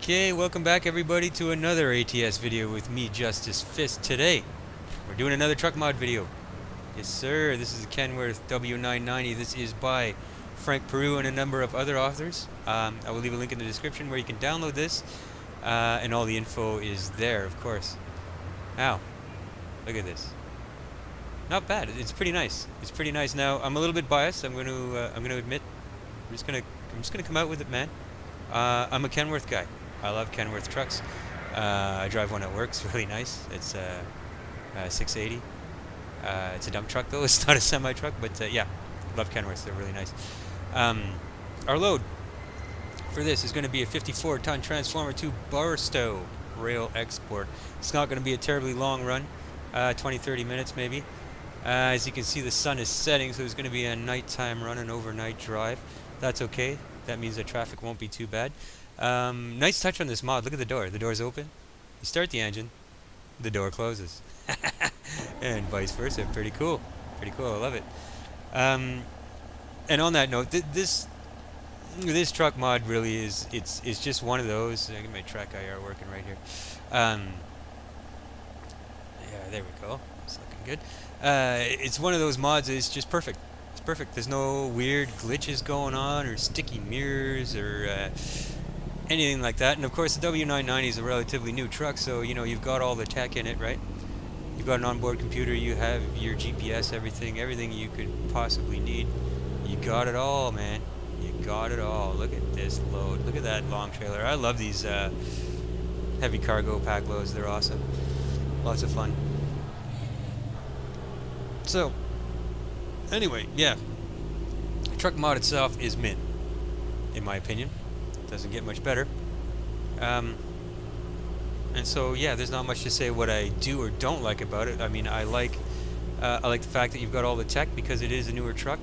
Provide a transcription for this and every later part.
Okay, welcome back everybody to another ATS video with me, Justice Fist. Today, we're doing another truck mod video. Yes sir, this is the Kenworth W990. This is by Frank Peru and a number of other authors. I will leave a link in the description where you can download this, and all the info is there, of course. Now, look at this. Not bad. It's pretty nice. It's pretty nice. Now, I'm a little bit biased. I'm going to admit. I'm just gonna come out with it, man. I'm a Kenworth guy. I love Kenworth trucks. I drive one at work. It's really nice. It's a 680. It's a dump truck though. It's not a semi truck, but yeah, love Kenworths. They're really nice. Our load for this is going to be a 54-ton Transformer 2 Barstow rail export. It's not going to be a terribly long run, 20-30 minutes maybe. As you can see, the sun is setting, so it's going to be a nighttime run, an overnight drive. That's okay. That means that traffic won't be too bad. Nice touch on this mod. Look at the door. The door's open. You start the engine, the door closes. And vice versa. Pretty cool. Pretty cool. I love it. And on that note, this truck mod really is, it's just one of those. I get my track IR working right here. Yeah, there we go. It's looking good. It's one of those mods that is just perfect. It's perfect. There's no weird glitches going on or sticky mirrors or anything like that. And of course, the W990 is a relatively new truck, so you know you've got all the tech in it, right? You've got an onboard computer. You have your GPS, everything you could possibly need. You got it all, man. You got it all. Look at this load. Look at that long trailer. I love these heavy cargo pack loads. They're awesome. Lots of fun. So, anyway, yeah. The truck mod itself is mint, in my opinion. Doesn't get much better. And so, yeah, there's not much to say what I do or don't like about it. I mean, I like the fact that you've got all the tech because it is a newer truck,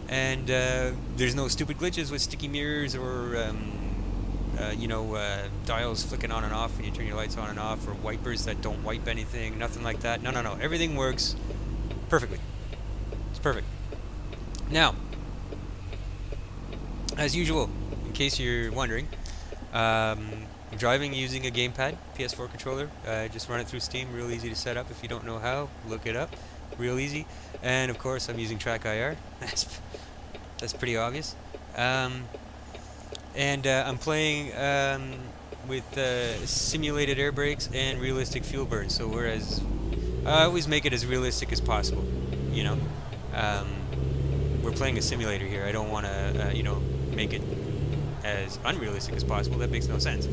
and there's no stupid glitches with sticky mirrors or dials flicking on and off when you turn your lights on and off, or wipers that don't wipe anything. Nothing like that. No. Everything works perfectly. It's perfect. Now, as usual, in case you're wondering, I'm driving using a gamepad, PS4 controller. Just run it through Steam, real easy to set up. If you don't know how, look it up, real easy. And of course, I'm using track IR. That's pretty obvious. And I'm playing with simulated air brakes and realistic fuel burn. So whereas I always make it as realistic as possible, you know. We're playing a simulator here. I don't want to, make it as unrealistic as possible. That makes no sense.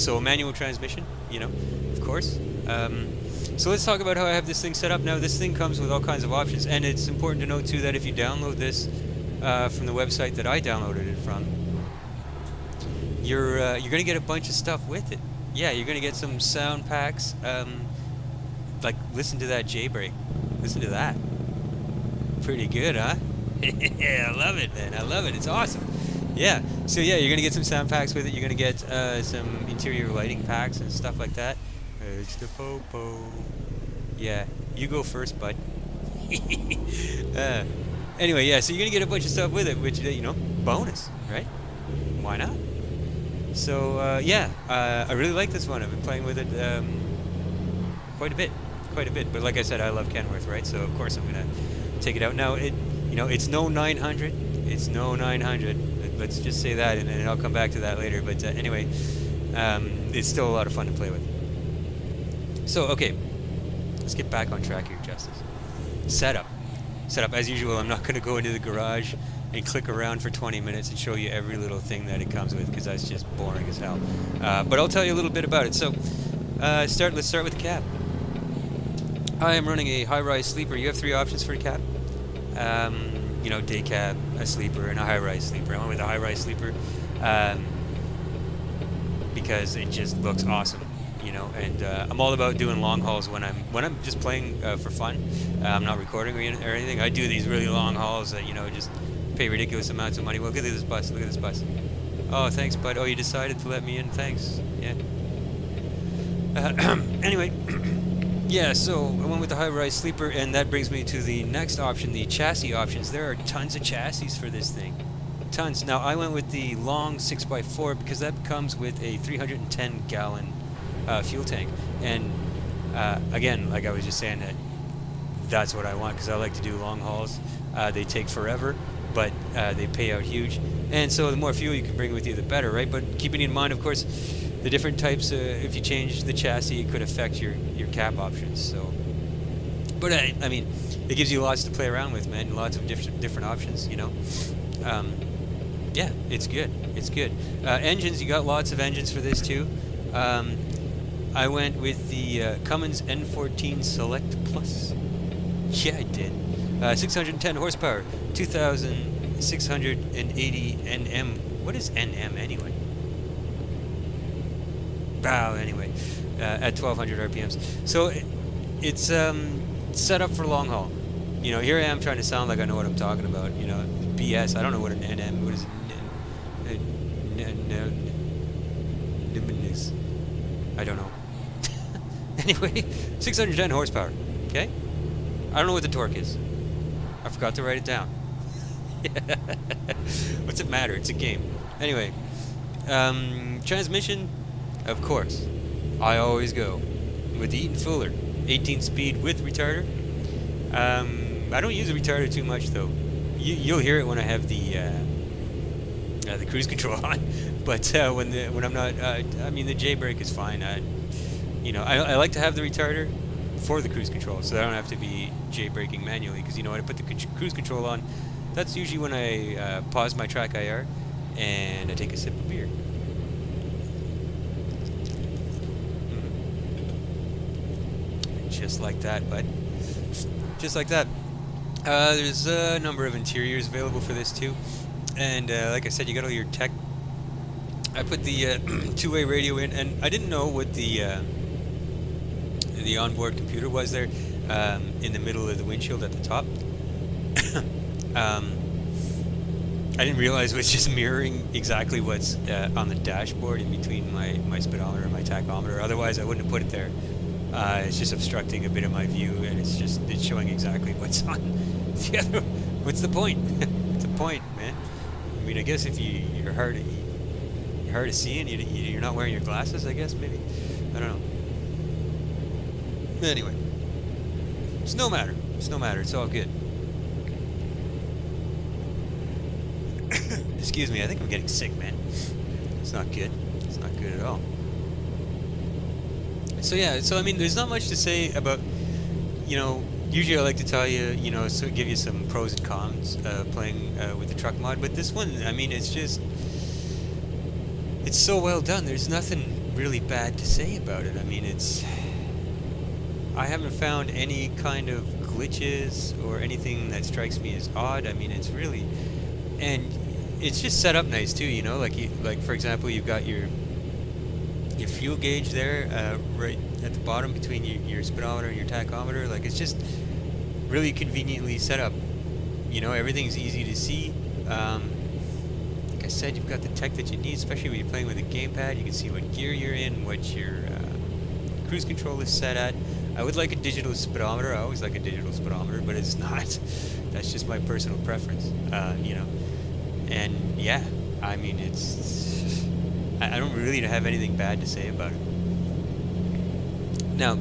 So a manual transmission, of course. So let's talk about how I have this thing set up. Now, this thing comes with all kinds of options, and it's important to note too that if you download this from the website that I downloaded it from, you're going to get a bunch of stuff with it. Yeah, you're going to get some sound packs. Like, listen to that J-brake. Listen to that. Pretty good, huh? Yeah, I love it, man. I love it. It's awesome. Yeah. So yeah, you're gonna get some sound packs with it. You're gonna get some interior lighting packs and stuff like that. It's the popo. Yeah, you go first, bud. Anyway, yeah. So you're gonna get a bunch of stuff with it, which bonus, right? Why not? So yeah, I really like this one. I've been playing with it quite a bit. But like I said, I love Kenworth, right? So of course I'm gonna take it out now. It's no 900. It's no 900. Let's just say that, and then I'll come back to that later. But anyway, it's still a lot of fun to play with. So okay, let's get back on track here, Justice. Setup. As usual, I'm not going to go into the garage and click around for 20 minutes and show you every little thing that it comes with, because that's just boring as hell. But I'll tell you a little bit about it. So let's start with the cab. I am running a high-rise sleeper. You have three options for a cab. Day cab, a sleeper, and a high-rise sleeper. I went with a high-rise sleeper because it just looks awesome, and I'm all about doing long hauls when I'm just playing for fun. I'm not recording or anything. I do these really long hauls that just pay ridiculous amounts of money. Well, look at this bus. Look at this bus. Oh, thanks, bud. Oh, you decided to let me in. Thanks. Yeah. Anyway. Yeah, so I went with the high-rise sleeper, and that brings me to the next option, the chassis options. There are tons of chassis for this thing. tons. Now I went with the long 6x4 because that comes with a 310 gallon fuel tank, and again, like I was just saying, that's what I want because I like to do long hauls. They take forever, but they pay out huge, and so the more fuel you can bring with you, the better, right? But keeping in mind, of course, the different types. If you change the chassis, it could affect your cap options. So, but I mean, it gives you lots to play around with, man. Lots of different options, you know. Yeah, it's good. It's good. Engines, you got lots of engines for this too. I went with the Cummins N14 Select Plus. Yeah, I did. 610 horsepower, 2,680 Nm. What is Nm anyway? Wow, anyway, at 1,200 RPMs. So it's set up for long haul. You know, here I am trying to sound like I know what I'm talking about. You know, BS. I don't know what an NM. What is it? I don't know. Anyway, 610 horsepower. Okay. I don't know what the torque is. I forgot to write it down. What's it matter? It's a game. Anyway, transmission, of course. I always go with the Eaton Fuller 18-speed with retarder. I don't use a retarder too much though. You'll hear it when I have the cruise control on, but when I'm not, I mean the J brake is fine. You know, I like to have the retarder for the cruise control, so I don't have to be J braking manually. Because you know when I put the cruise control on, that's usually when I pause my track IR and I take a sip of beer. Just like that, bud. Just like that. There's a number of interiors available for this too, and like I said, you got all your tech. I put the two-way radio in, and I didn't know what the onboard computer was there in the middle of the windshield at the top. I didn't realize it was just mirroring exactly what's on the dashboard in between my speedometer and my tachometer. Otherwise, I wouldn't have put it there. It's just obstructing a bit of my view, and it's showing exactly what's on the other. What's the point? What's the point, man? I mean, I guess if you're hard to see and you're not wearing your glasses, I guess maybe. I don't know. Anyway, it's no matter. It's no matter. It's all good. Excuse me. I think I'm getting sick, man. It's not good. It's not good at all. So yeah, so I mean, there's not much to say about, you know, usually I like to tell you, you know, so give you some pros and cons playing with the truck mod, but this one, I mean, it's so well done. There's nothing really bad to say about it. I mean, I haven't found any kind of glitches or anything that strikes me as odd. I mean, it's really, and it's just set up nice too, you know, like for example, you've got your fuel gauge there, right at the bottom between your speedometer and your tachometer. Like, it's just really conveniently set up. You know, everything's easy to see. Like I said, you've got the tech that you need, especially when you're playing with a gamepad. You can see what gear you're in, what your cruise control is set at. I would like a digital speedometer. I always like a digital speedometer, but it's not. That's just my personal preference, you know. And yeah, I mean, I don't really have anything bad to say about it. Now,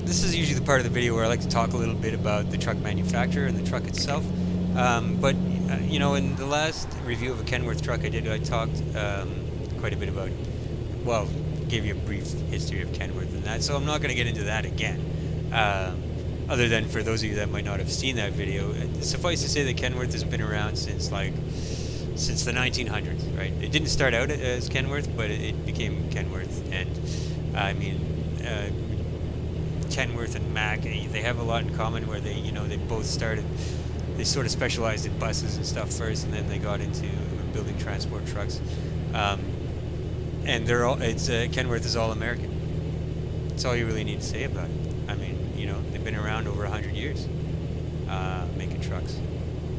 this is usually the part of the video where I like to talk a little bit about the truck manufacturer and the truck itself. But you know, in the last review of a Kenworth truck I talked quite a bit about, well, gave you a brief history of Kenworth and that, so I'm not going to get into that again. Other than for those of you that might not have seen that video, suffice to say that Kenworth has been around since the 1900s, right? It didn't start out as Kenworth, but it became Kenworth, and I mean, Kenworth and Mack, they have a lot in common where they both started, they sort of specialized in buses and stuff first, and then they got into building transport trucks. And Kenworth is all American. That's all you really need to say about it. I mean, you know, they've been around over 100 years making trucks,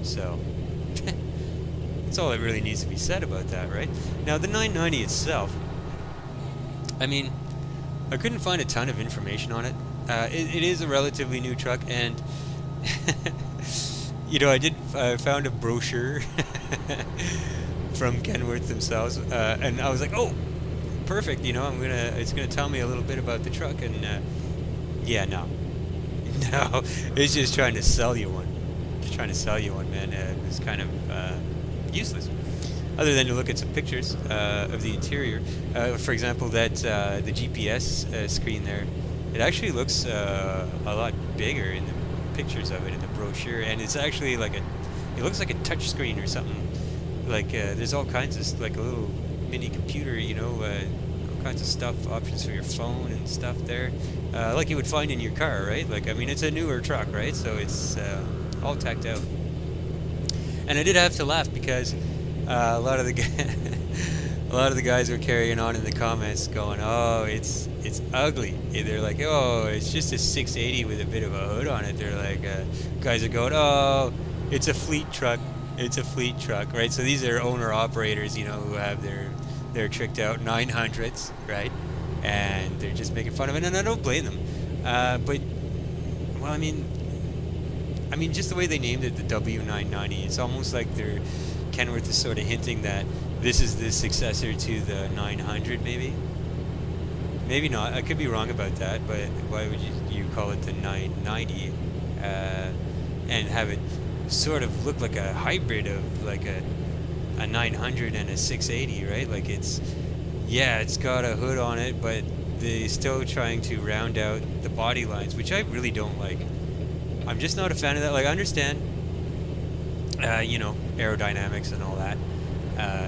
so that's all that really needs to be said about that, right? Now, the 990 itself, I mean, I couldn't find a ton of information on it. It is a relatively new truck, and You know, I found a brochure from Kenworth themselves, and I was like, oh, perfect. You know, it's gonna tell me a little bit about the truck, and yeah, no, no, it's just trying to sell you one. Just trying to sell you one, man. It's kind of useless. Other than to look at some pictures of the interior. For example, the GPS screen there, it actually looks a lot bigger in the pictures of it in the brochure, and it's actually it looks like a touch screen or something. Like there's all kinds of, like a little mini computer, you know, all kinds of stuff, options for your phone and stuff there, like you would find in your car, right? Like, I mean, it's a newer truck, right? So it's all tacked out. And I did have to laugh because a lot of the guys were carrying on in the comments, going, "Oh, it's ugly." They're like, "Oh, it's just a 680 with a bit of a hood on it." They're like, guys are going, "Oh, it's a fleet truck. It's a fleet truck," right? So these are owner operators, you know, who have their tricked out 900s, right? And they're just making fun of it, and I don't blame them. But well, I mean, just the way they named it, the W990, it's almost like Kenworth is sort of hinting that this is the successor to the 900, maybe. Maybe not. I could be wrong about that, but why would you call it the 990 and have it sort of look like a hybrid of like a 900 and a 680, right? Like it's got a hood on it, but they're still trying to round out the body lines, which I really don't like. I'm just not a fan of that. Like, I understand, you know, aerodynamics and all that.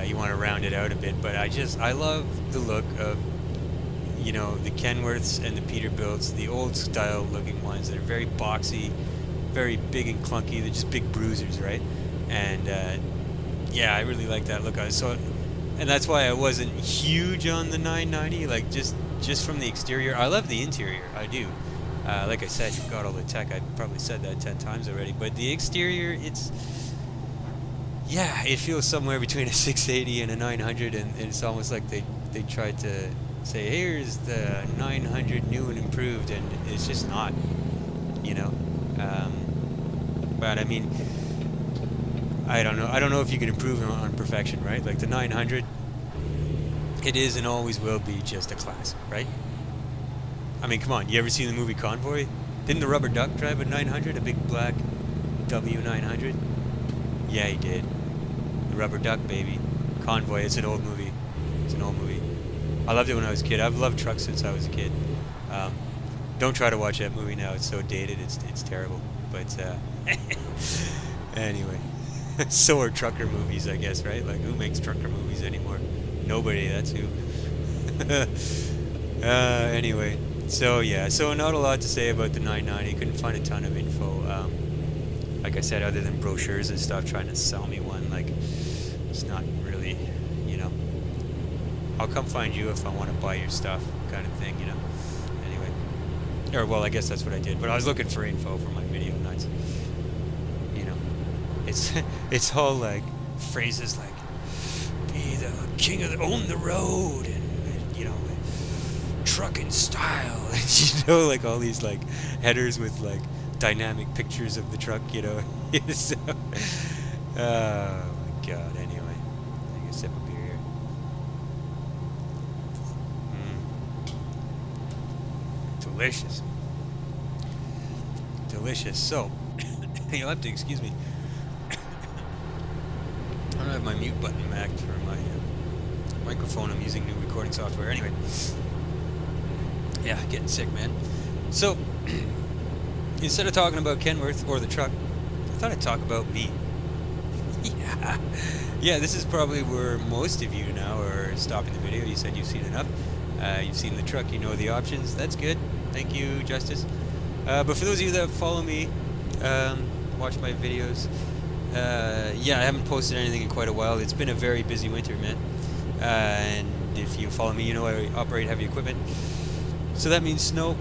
You want to round it out a bit, but I love the look of, you know, the Kenworths and the Peterbilts, the old style looking ones that are very boxy, very big and clunky. They're just big bruisers, right? And yeah, I really like that look. And that's why I wasn't huge on the 990. Like just from the exterior, I love the interior. I do. Like I said, you've got all the tech. I probably said that 10 times already. But the exterior, it feels somewhere between a 680 and a 900, and it's almost like they tried to say, here's the 900 new and improved, and it's just not, you know. But I mean, I don't know if you can improve on perfection, right? Like the 900, it is and always will be just a classic, right? I mean, come on, you ever seen the movie Convoy? Didn't the Rubber Duck drive a 900, a big black W900? Yeah, he did. The Rubber Duck, baby. Convoy, it's an old movie. It's an old movie. I loved it when I was a kid. I've loved trucks since I was a kid. Don't try to watch that movie now. It's so dated. It's terrible. But anyway, so are trucker movies, I guess, right? Like, who makes trucker movies anymore? Nobody. That's who. Anyway. So yeah, so not a lot to say about the 990. Couldn't find a ton of info. Like I said, other than brochures and stuff trying to sell me one. Like, it's not really, you know. I'll come find you if I want to buy your stuff, kind of thing, you know. Anyway, or well, I guess that's what I did. But I was looking for info for my video, not, you know. It's all like phrases like "be the king of own the road" and you know. Trucking style, and you know, like all these like headers with like dynamic pictures of the truck, you know. So, oh my god. Anyway, take a sip of beer here. Delicious, delicious. So you'll have to excuse me. I don't have my mute button macked for my microphone. I'm using new recording software. Anyway. Yeah, getting sick, man. So, instead of talking about Kenworth or the truck, I thought I'd talk about me. Yeah, this is probably where most of you now are stopping the video. You said you've seen enough. You've seen the truck, you know the options. That's good. Thank you, Justice. But for those of you that follow me, watch my videos, yeah, I haven't posted anything in quite a while. It's been a very busy winter, man. And if you follow me, you know I operate heavy equipment. So that means snow.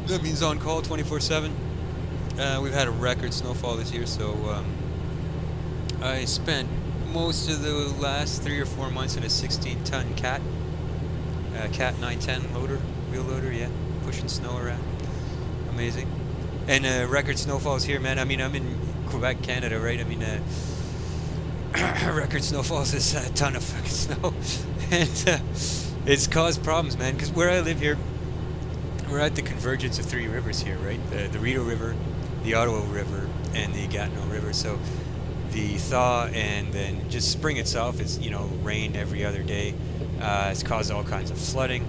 That means on call 24/7. We've had a record snowfall this year, so I spent most of the last 3 or 4 months in a 16-ton Cat 910 loader, wheel loader, yeah, pushing snow around. Amazing. And record snowfalls here, man. I mean, I'm in Quebec, Canada, right? I mean, record snowfalls is a ton of fucking snow, and it's caused problems, man. Because where I live here, we're at the convergence of three rivers here, right? The Rideau River, the Ottawa River, and the Gatineau River. So the thaw and then just spring itself is, rain every other day. It's caused all kinds of flooding.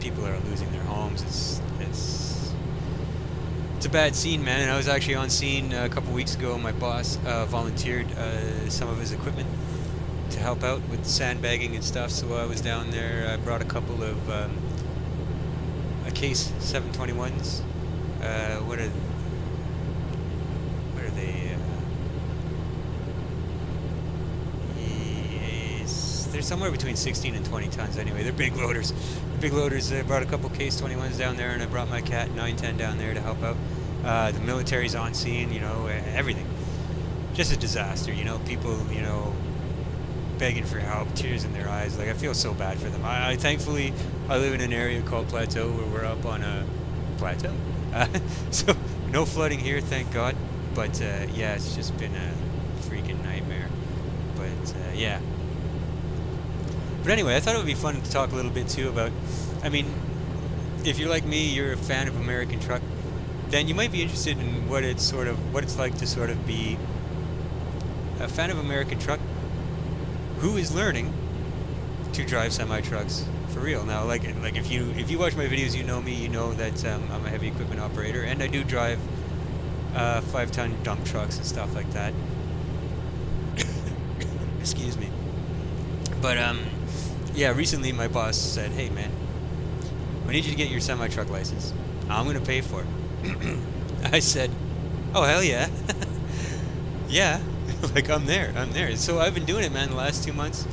People are losing their homes. It's a bad scene, man. And I was actually on scene a couple weeks ago. My boss volunteered some of his equipment to help out with sandbagging and stuff. So I was down there. I brought a couple of a case 721s. What are they? They're somewhere between 16 and 20 tons. Anyway, they're big loaders. I brought a couple case 21s down there, and I brought my Cat 910 down there to help out. The military's on scene. Everything. Just a disaster. People. Begging for help, tears in their eyes. Like, I feel so bad for them. I thankfully I live in an area called Plateau, where we're up on a plateau, so no flooding here, thank God. But yeah, it's just been a freaking nightmare. But yeah. But anyway, I thought it would be fun to talk a little bit too about. I mean, if you're like me, you're a fan of American truck, then you might be interested in what it's like to sort of be a fan of American truck who is learning to drive semi-trucks for real. Now, like if you watch my videos, you know me, you know that I'm a heavy equipment operator, and I do drive 5-ton dump trucks and stuff like that. Excuse me. But yeah, recently my boss said, "Hey man, I need you to get your semi-truck license. I'm gonna pay for it." I said, "Oh hell yeah." Yeah. Like, I'm there. So I've been doing it, man, the last 2 months.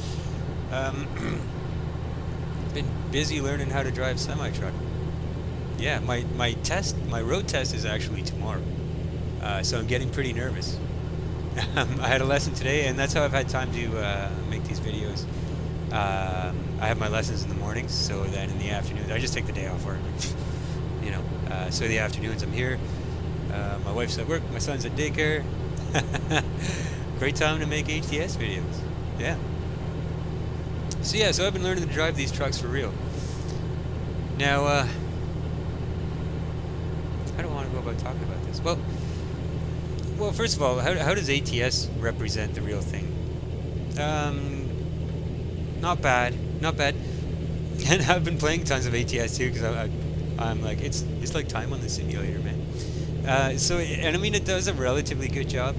Been busy learning how to drive semi-truck. Yeah, my road test is actually tomorrow. So I'm getting pretty nervous. I had a lesson today, and that's how I've had time to make these videos. I have my lessons in the mornings, so then in the afternoons, I just take the day off work. So in the afternoons I'm here. My wife's at work, my son's at daycare. Great time to make ATS videos. Yeah. So I've been learning to drive these trucks for real. Now, I don't want to go about talking about this. Well, first of all, how does ATS represent the real thing? Not bad. And I've been playing tons of ATS too, because I'm like, it's like time on the simulator, man. And I mean, it does a relatively good job.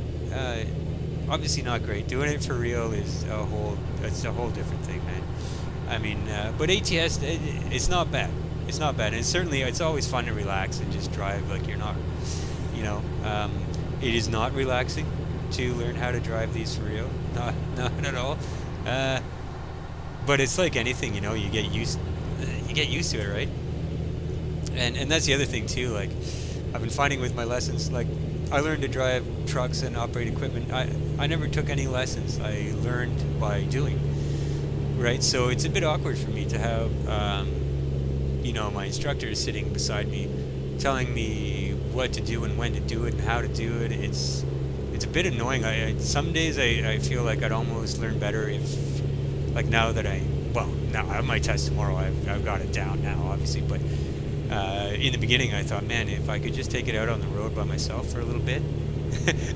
Obviously not great. Doing it for real is a whole different thing, man. I mean, but ATS, it's not bad. It's not bad. And it's always fun to relax and just drive like you're not, it is not relaxing to learn how to drive these for real. Not at all. But it's like anything, you get used to it, right? And that's the other thing too, like, I've been finding with my lessons, like, I learned to drive trucks and operate equipment. I never took any lessons. I learned by doing, right? So it's a bit awkward for me to have, my instructor sitting beside me, telling me what to do and when to do it and how to do it. It's a bit annoying. Some days I feel like I'd almost learn better if, like, now that now I have my test tomorrow. I've got it down now, obviously, but. In the beginning, I thought, man, if I could just take it out on the road by myself for a little bit.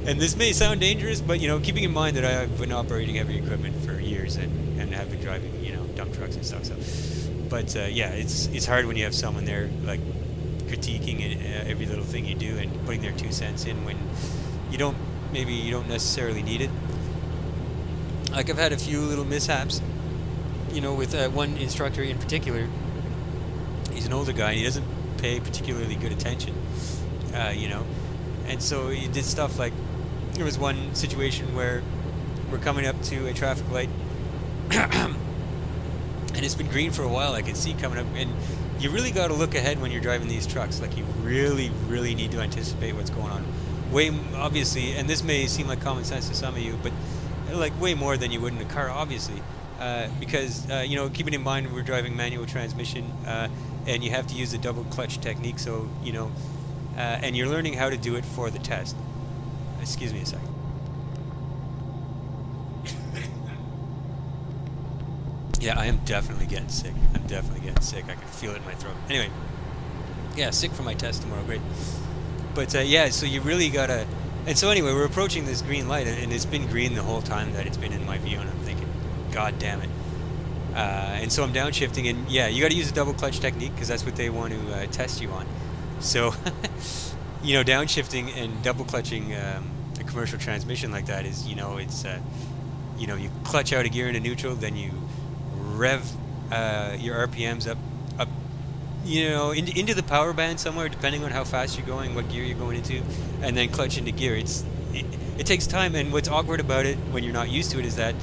And this may sound dangerous, but, keeping in mind that I've been operating heavy equipment for years and have been driving, dump trucks and stuff. So, but yeah, it's hard when you have someone there, like, critiquing every little thing you do and putting their 2 cents in when you don't necessarily need it. Like, I've had a few little mishaps, with one instructor in particular. He's an older guy, and he doesn't pay particularly good attention, and so he did stuff like, there was one situation where we're coming up to a traffic light, and it's been green for a while. I can see coming up, and you really got to look ahead when you're driving these trucks. Like, you really, really need to anticipate what's going on. Obviously, and this may seem like common sense to some of you, but like way more than you would in a car, obviously, because keeping in mind we're driving manual transmission. And you have to use the double clutch technique, so, and you're learning how to do it for the test. Excuse me a second. Yeah, I am definitely getting sick. I'm definitely getting sick. I can feel it in my throat. Anyway, yeah, sick for my test tomorrow. Great. But yeah, so you really gotta. And so anyway, we're approaching this green light, and it's been green the whole time that it's been in my view, and I'm thinking, God damn it. And so I'm downshifting, and yeah, you gotta use a double clutch technique because that's what they want to test you on. So, you know, downshifting and double clutching a commercial transmission like that is, you know, it's, you know, you clutch out a gear into neutral, then you rev your RPMs up, you know, into the power band somewhere, depending on how fast you're going, what gear you're going into, and then clutch into gear. It takes time, and what's awkward about it when you're not used to it is that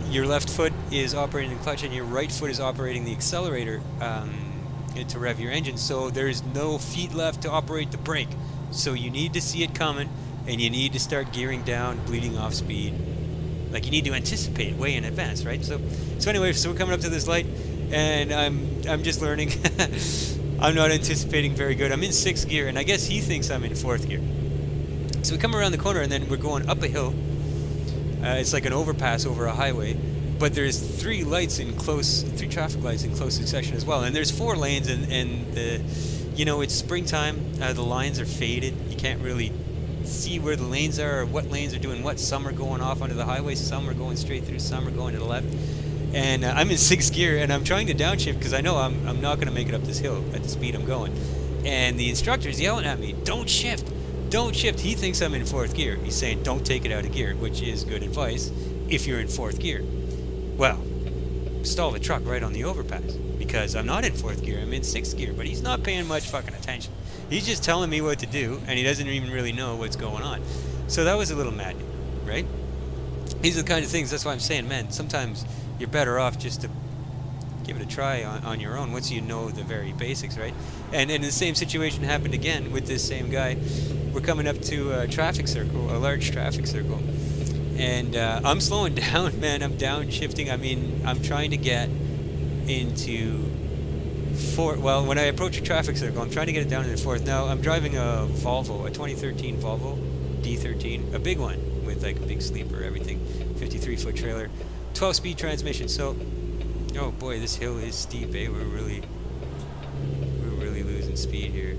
your left foot is operating the clutch and your right foot is operating the accelerator to rev your engine. So there's no feet left to operate the brake. So you need to see it coming, and you need to start gearing down, bleeding off speed. Like, you need to anticipate way in advance, right? So anyway, so we're coming up to this light, and I'm just learning. I'm not anticipating very good. I'm in 6th gear, and I guess he thinks I'm in 4th gear. So we come around the corner, and then we're going up a hill. It's like an overpass over a highway, but there's 3 traffic lights in close succession as well. And there's 4 lanes, and the, you know, it's springtime. The lines are faded. You can't really see where the lanes are or what lanes are doing what. Some are going off onto the highway, some are going straight through, some are going to the left. And I'm in 6th gear, and I'm trying to downshift because I know I'm not going to make it up this hill at the speed I'm going. And the instructor's yelling at me, don't shift, don't shift. He thinks I'm in 4th gear. He's saying don't take it out of gear, which is good advice if you're in 4th gear. Well, stall the truck right on the overpass because I'm not in 4th gear, I'm in 6th gear, but he's not paying much fucking attention. He's just telling me what to do, and he doesn't even really know what's going on. So that was a little maddening, right? These are the kind of things, that's why I'm saying, man, sometimes you're better off just to give it a try on your own once you know the very basics, right? And the same situation happened again with this same guy. We're coming up to a traffic circle, a large traffic circle, and I'm slowing down, man. I'm downshifting. I mean, I'm trying to get into well, when I approach a traffic circle, I'm trying to get it down into 4th. Now, I'm driving a Volvo, a 2013 Volvo D13, a big one with like a big sleeper, everything, 53-foot trailer, 12-speed transmission. So, oh boy, this hill is steep, eh? We're really losing speed here.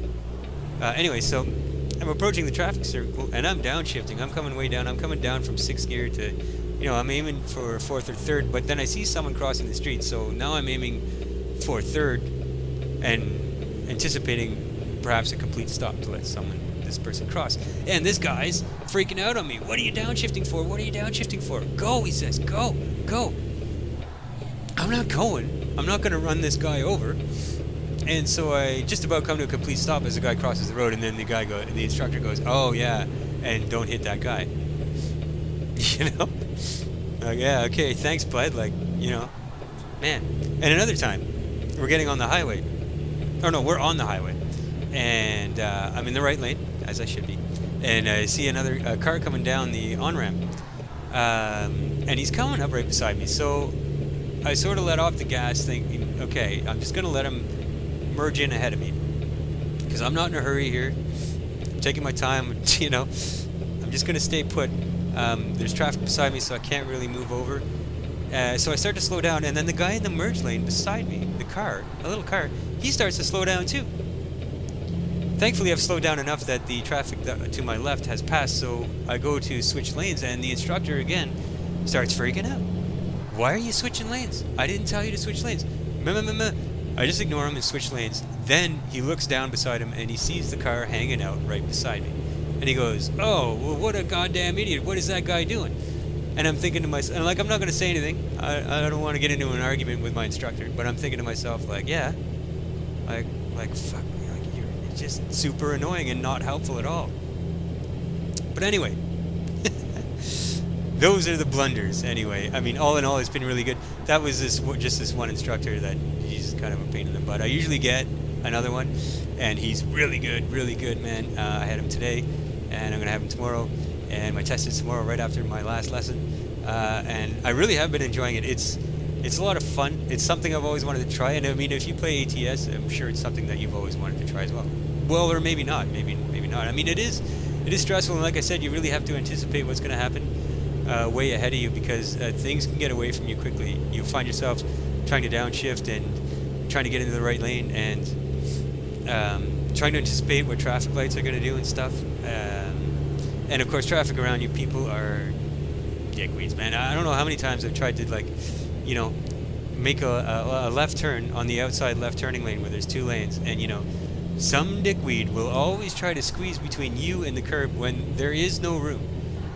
Anyway, so I'm approaching the traffic circle, and I'm downshifting. I'm coming way down. I'm coming down from 6th gear to, you know, I'm aiming for 4th or 3rd, but then I see someone crossing the street, so now I'm aiming for 3rd and anticipating perhaps a complete stop to let this person cross. And this guy's freaking out on me. What are you downshifting for? What are you downshifting for? Go, he says. Go. I'm not going. I'm not going to run this guy over. And so I just about come to a complete stop as the guy crosses the road, and then the instructor goes, oh yeah, and don't hit that guy. You know? Like, yeah, okay, thanks, bud. Like, you know, man. And another time, we're getting on the highway. Oh no, we're on the highway. And I'm in the right lane, as I should be. And I see another car coming down the on-ramp. And he's coming up right beside me. So I sort of let off the gas thinking, okay, I'm just going to let him merge in ahead of me. Because I'm not in a hurry here. I'm taking my time, you know. I'm just going to stay put. There's traffic beside me, so I can't really move over. So I start to slow down, and then the guy in the merge lane beside me, a little car, he starts to slow down too. Thankfully, I've slowed down enough that the traffic to my left has passed, so I go to switch lanes, and the instructor again starts freaking out. Why are you switching lanes? I didn't tell you to switch lanes. I just ignore him and switch lanes. Then he looks down beside him, and he sees the car hanging out right beside me. And he goes, oh, well, what a goddamn idiot. What is that guy doing? And I'm thinking to myself, and like, I'm not going to say anything. I don't want to get into an argument with my instructor, but I'm thinking to myself, like, yeah, like fuck, like, you're just super annoying and not helpful at all. But anyway, those are the blunders. Anyway, I mean, all in all, it's been really good. That was just this one instructor that he's kind of a pain in the butt. I usually get another one, and he's really good, man. I had him today, and I'm going to have him tomorrow. And my test is tomorrow right after my last lesson. And I really have been enjoying it. It's a lot of fun. It's something I've always wanted to try. And I mean, if you play ATS, I'm sure it's something that you've always wanted to try as well. Well, or maybe not. Maybe not. I mean, it is stressful. And like I said, you really have to anticipate what's going to happen. way ahead of you, because things can get away from you quickly. You find yourself trying to downshift and trying to get into the right lane, and trying to anticipate what traffic lights are going to do and stuff. And of course, traffic around you, people are dickweeds, man. I don't know how many times I've tried to, like, you know, make a left turn on the outside left turning lane where there's 2 lanes, and you know, some dickweed will always try to squeeze between you and the curb when there is no room.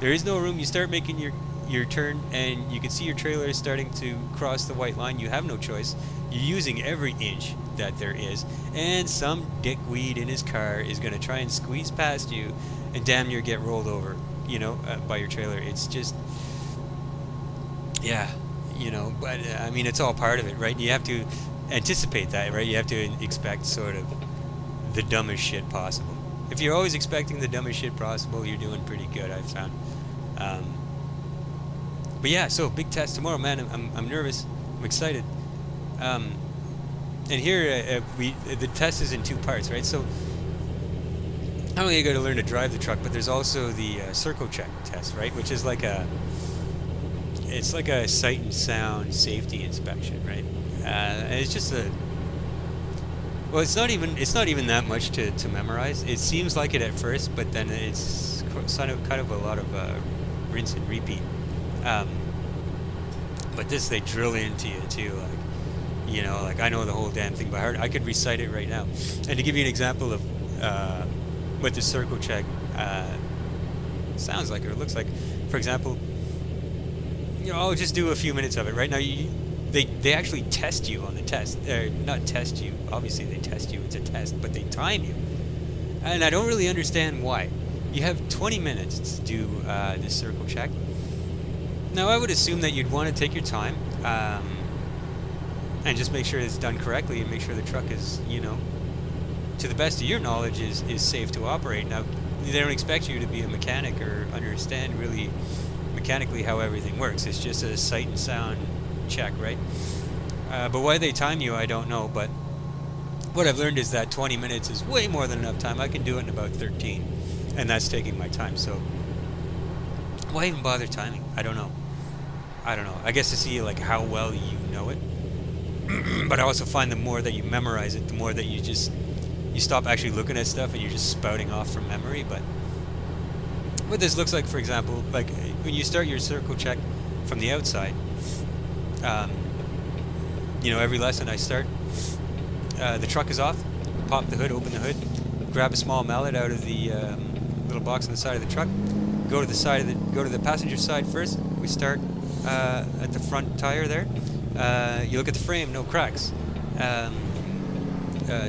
There is no room. You start making your turn, and you can see your trailer starting to cross the white line. You have no choice. You're using every inch that there is, and some dickweed in his car is going to try and squeeze past you and damn near get rolled over, you know, by your trailer. It's just, yeah, you know, but I mean, it's all part of it, right? You have to anticipate that, right? You have to expect sort of the dumbest shit possible. If you're always expecting the dumbest shit possible, you're doing pretty good, I've found. But yeah, so big test tomorrow, man. I'm nervous. I'm excited. And here the test is in 2 parts, right? So not only you got to learn to drive the truck, but there's also the circle check test, right? Which is like it's like a sight and sound safety inspection, right? And it's just well, it's not even that much to memorize. It seems like it at first, but then it's kind of a lot of rinse and repeat. But this, they drill into you too, like, you know, like I know the whole damn thing by heart. I could recite it right now. And to give you an example of what the circle check sounds like or looks like, for example, you know, I'll just do a few minutes of it right now. They actually test you on the test. Not test you. Obviously they test you. It's a test, but they time you. And I don't really understand why. You have 20 minutes to do this circle check. Now, I would assume that you'd want to take your time and just make sure it's done correctly and make sure the truck is, you know, to the best of your knowledge, is safe to operate. Now, they don't expect you to be a mechanic or understand really mechanically how everything works. It's just a sight and sound check, right? But why they time you, I don't know. But what I've learned is that 20 minutes is way more than enough time. I can do it in about 13, and that's taking my time. So why even bother timing? I don't know. I guess to see like how well you know it. But I also find the more that you memorize it, the more that you stop actually looking at stuff and you're just spouting off from memory. But what this looks like, for example, like when you start your circle check from the outside, you know, every lesson I start, the truck is off, pop the hood, open the hood, grab a small mallet out of the little box on the side of the truck, go to the passenger side first. We start at the front tire there. You look at the frame, no cracks.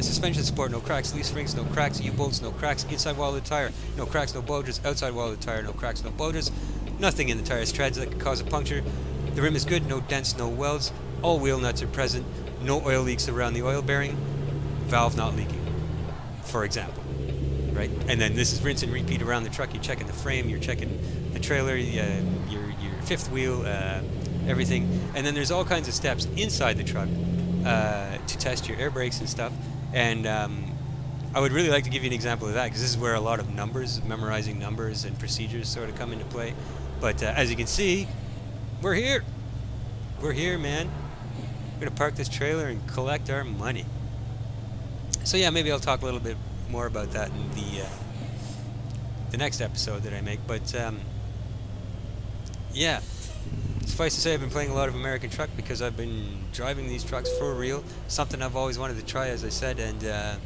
Suspension support, no cracks. Leaf springs, no cracks. U-bolts, no cracks. Inside wall of the tire, no cracks, no bulges. Outside wall of the tire, no cracks, no bulges. Nothing in the tire's treads that could cause a puncture. The rim is good, no dents, no welds. All wheel nuts are present. No oil leaks around the oil bearing. Valve not leaking, for example. Right? And then this is rinse and repeat around the truck. You're checking the frame, you're checking the trailer, your fifth wheel, everything. And then there's all kinds of steps inside the truck to test your air brakes and stuff. And I would really like to give you an example of that, because this is where a lot of numbers, memorizing numbers and procedures sort of come into play. But as you can see, we're here. We're here, man. We're going to park this trailer and collect our money. So yeah, maybe I'll talk a little bit more about that in the next episode that I make. But yeah, suffice to say, I've been playing a lot of American Truck because I've been driving these trucks for real. Something I've always wanted to try, as I said, and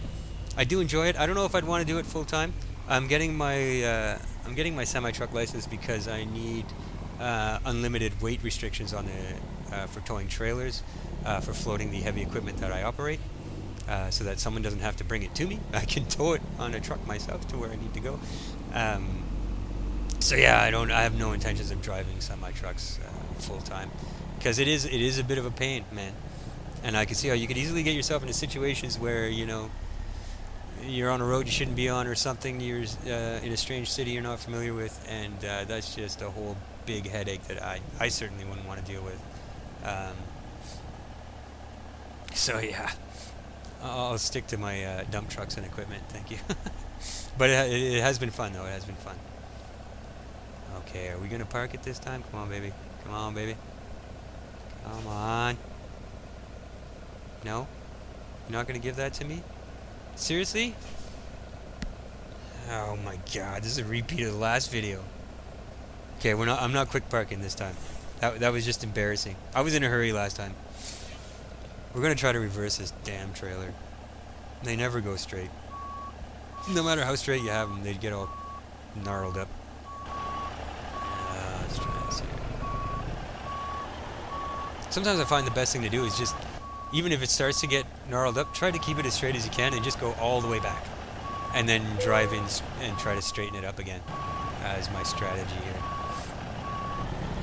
I do enjoy it. I don't know if I'd want to do it full time. I'm getting my semi-truck license because I need unlimited weight restrictions on the for towing trailers, for floating the heavy equipment that I operate. So that someone doesn't have to bring it to me. I can tow it on a truck myself to where I need to go. So yeah, I have no intentions of driving semi-trucks full time, because it is a bit of a pain, man. And I can see how you could easily get yourself into situations where, you know, you're on a road you shouldn't be on or something. You're in a strange city you're not familiar with, and that's just a whole big headache that I certainly wouldn't want to deal with. So yeah, I'll stick to my dump trucks and equipment. Thank you. But it has been fun, though. It has been fun. Okay, are we gonna park it this time? Come on, baby. Come on, baby. Come on. No? You're not gonna give that to me? Seriously? Oh my god, this is a repeat of the last video. Okay, I'm not quick parking this time. That was just embarrassing. I was in a hurry last time. We're gonna try to reverse this damn trailer. They never go straight. No matter how straight you have them, they'd get all gnarled up. Let's try this here. Sometimes I find the best thing to do is just, even if it starts to get gnarled up, try to keep it as straight as you can and just go all the way back. And then drive in and try to straighten it up again. As my strategy here.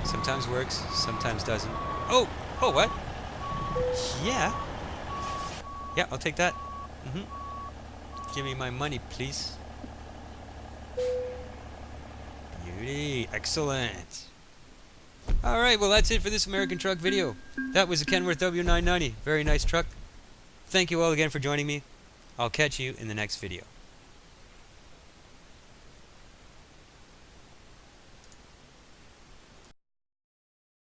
Sometimes works, sometimes doesn't. Oh, what? Yeah. Yeah, I'll take that. Give me my money, please. Beauty, excellent. Alright, well that's it for this American truck video. That was a Kenworth W990. Very nice truck. Thank you all again for joining me. I'll catch you in the next video.